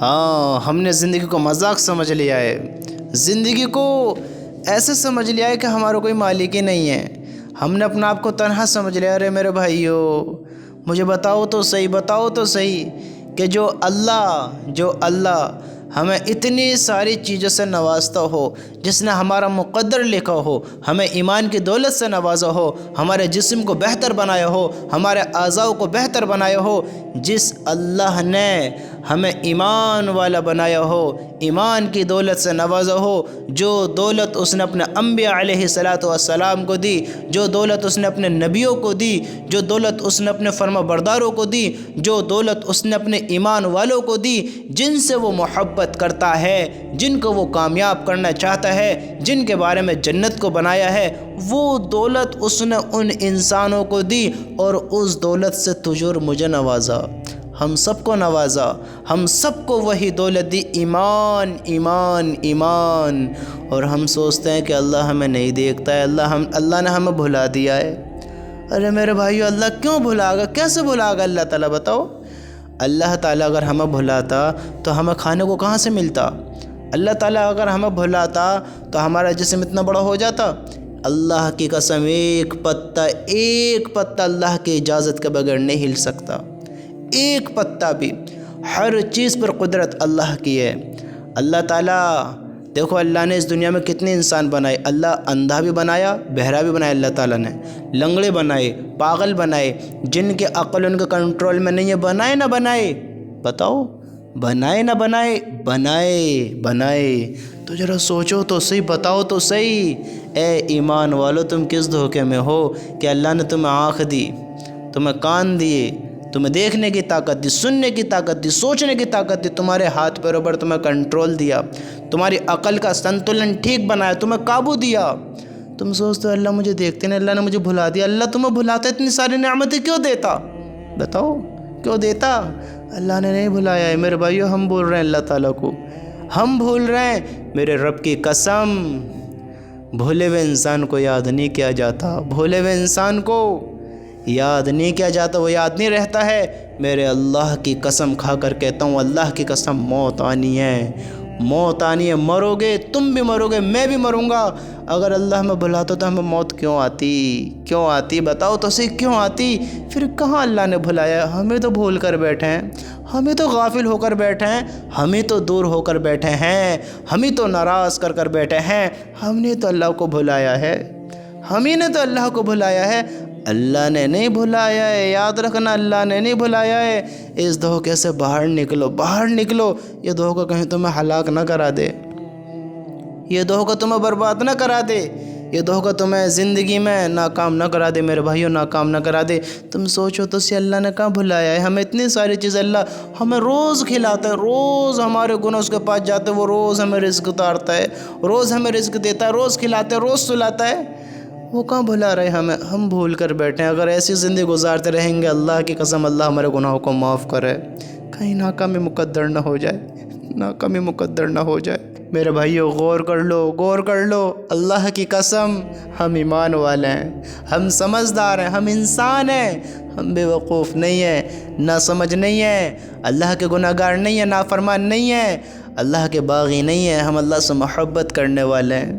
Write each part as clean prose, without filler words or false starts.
ہاں، ہم نے زندگی کو مذاق سمجھ لیا ہے، زندگی کو ایسے سمجھ لیا ہے کہ ہمارا کوئی مالک ہی نہیں ہے۔ ہم نے اپنا آپ کو تنہا سمجھ لیا۔ ارے میرے بھائیو، مجھے بتاؤ تو صحیح کہ جو اللہ ہمیں اتنی ساری چیزوں سے نوازتا ہو، جس نے ہمارا مقدر لکھا ہو، ہمیں ایمان کی دولت سے نوازا ہو، ہمارے جسم کو بہتر بنایا ہو، ہمارے اعضاء کو بہتر بنایا ہو، جس اللہ نے ہمیں ایمان والا بنایا ہو، ایمان کی دولت سے نوازا ہو، جو دولت اس نے اپنے انبیاء علیہ السلام کو دی، جو دولت اس نے اپنے نبیوں کو دی، جو دولت اس نے اپنے فرما برداروں کو دی، جو دولت اس نے اپنے ایمان والوں کو دی، جن سے وہ محبت کرتا ہے، جن کو وہ کامیاب کرنا چاہتا ہے، جن کے بارے میں جنت کو بنایا ہے، وہ دولت اس نے ان انسانوں کو دی، اور اس دولت سے تجھ اور مجھے نوازا، ہم سب کو نوازا، ہم سب کو وہی دولت دی، ایمان ایمان ایمان۔ اور ہم سوچتے ہیں کہ اللہ ہمیں نہیں دیکھتا ہے، اللہ نے ہمیں بھلا دیا ہے۔ ارے میرے بھائیو، اللہ کیوں بھلا گا؟ کیسے بھلا گا اللہ تعالیٰ؟ بتاؤ۔ اللہ تعالیٰ اگر ہمیں بھلاتا تو ہمیں کھانے کو کہاں سے ملتا؟ اللہ تعالیٰ اگر ہمیں بھلاتا تو ہمارا جسم اتنا بڑا ہو جاتا؟ اللہ کی قسم، ایک پتہ اللہ کی اجازت کے بغیر نہیں ہل سکتا، ایک پتہ بھی۔ ہر چیز پر قدرت اللہ کی ہے۔ اللہ تعالیٰ، دیکھو اللہ نے اس دنیا میں کتنے انسان بنائے۔ اللہ اندھا بھی بنایا، بہرا بھی بنایا، اللہ تعالیٰ نے لنگڑے بنائے، پاگل بنائے، جن کے عقل ان کے کنٹرول میں نہیں ہے، بنائے نہ بنائے؟ بتاؤ، بنائے نہ بنائے؟ بنائے۔ تو ذرا سوچو تو صحیح، بتاؤ تو صحیح۔ اے ایمان والو، تم کس دھوکے میں ہو کہ اللہ نے تمہیں آنکھ دی، تمہیں کان دیے، تمہیں دیکھنے کی طاقت دی، سننے کی طاقت دی، سوچنے کی طاقت دی، تمہارے ہاتھ پیروں پر تمہیں کنٹرول دیا، تمہاری عقل کا سنتولن ٹھیک بنایا، تمہیں قابو دیا۔ تم سوچتے ہو اللہ مجھے دیکھتے نہیں، اللہ نے مجھے بھلا دیا۔ اللہ تمہیں بھلاتا، اتنی ساری نعمتیں کیوں دیتا؟ بتاؤ، کیوں دیتا؟ اللہ نے نہیں بھلایا ہے میرے بھائیو، ہم بھول رہے ہیں اللہ تعالیٰ کو، ہم بھول رہے ہیں۔ میرے رب کی قسم، بھولے ہوئے انسان کو یاد نہیں کیا جاتا، بھولے ہوئے انسان کو یاد نہیں کیا جاتا، وہ یاد نہیں رہتا ہے۔ میرے اللہ کی قسم کھا کر کہتا ہوں، اللہ کی قسم، موت آنی ہے، مرو گے، تم بھی مرو گے، میں بھی مروں گا۔ اگر اللہ ہمیں بھلاتا تو ہمیں موت کیوں آتی؟ بتاؤ تو صحیح، کیوں آتی؟ پھر کہاں اللہ نے بھلایا؟ ہمیں تو بھول کر بیٹھے ہیں، ہمیں تو غافل ہو کر بیٹھے ہیں، ہمیں تو دور ہو کر بیٹھے ہیں، ہمیں تو ناراض کر بیٹھے ہیں۔ ہم نے تو اللہ کو بھلایا ہے، ہمیں نے تو اللہ کو بھلایا ہے، اللہ نے نہیں بھلایا ہے۔ یاد رکھنا، اللہ نے نہیں بھلایا ہے۔ اس دھوکے سے باہر نکلو، یہ دھوکہ کہیں تمہیں ہلاک نہ کرا دے، یہ دھوکہ تمہیں برباد نہ کرا دے، یہ دھوکہ تمہیں زندگی میں ناکام نہ کرا دے میرے بھائیو، ناکام نہ کرا دے۔ تم سوچو تو سی، اللہ نے کہاں بھلایا ہے؟ ہمیں اتنی ساری چیزیں اللہ ہمیں روز کھلاتا ہے، روز ہمارے گناہ اس کے پاس جاتے ہیں، وہ روز ہمیں رزق اتارتا ہے، روز ہمیں رزق دیتا ہے، روز کھلاتا ہے، روز سلاتا ہے۔ وہ کہاں بھلا رہے ہمیں؟ ہم بھول کر بیٹھے ہیں۔ اگر ایسی زندگی گزارتے رہیں گے، اللہ کی قسم اللہ ہمارے گناہوں کو معاف کرے، کہیں ناکامی مقدر نہ ہو جائے۔ میرے بھائیو، غور کر لو، اللہ کی قسم، ہم ایمان والے ہیں، ہم سمجھدار ہیں، ہم انسان ہیں، ہم بے وقوف نہیں ہیں، نہ سمجھ نہیں ہیں، اللہ کے گناہ گار نہیں ہیں، نافرمان نہیں ہیں، اللہ کے باغی نہیں ہیں۔ ہم اللہ سے محبت کرنے والے ہیں،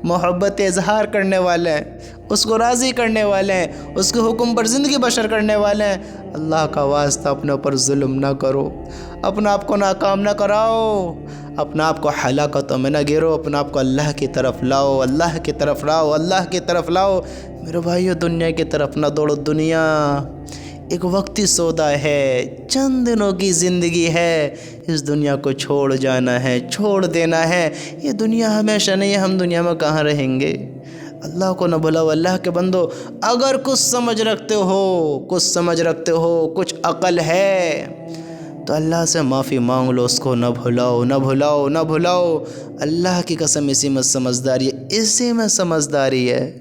محبت اظہار کرنے والے ہیں، اس کو راضی کرنے والے ہیں، اس کے حکم پر زندگی بسر کرنے والے ہیں۔ اللہ کا واسطہ اپنے اوپر ظلم نہ کرو، اپنے آپ کو ناکام نہ کراؤ، اپنے آپ کو ہلاکتوں میں نہ گرو، اپنے آپ کو اللہ کی طرف لاؤ، اللہ کی طرف لاؤ۔ میرے بھائیو، دنیا کی طرف نہ دوڑو، دنیا ایک وقتی سودا ہے، چند دنوں کی زندگی ہے، اس دنیا کو چھوڑ جانا ہے، چھوڑ دینا ہے۔ یہ دنیا ہمیشہ نہیں ہے، ہم دنیا میں کہاں رہیں گے؟ اللہ کو نہ بھلاؤ، اللہ کے بندو، اگر کچھ سمجھ رکھتے ہو، کچھ عقل ہے تو اللہ سے معافی مانگ لو، اس کو نہ بھلاؤ۔ اللہ کی قسم، اسی میں سمجھداری ہے۔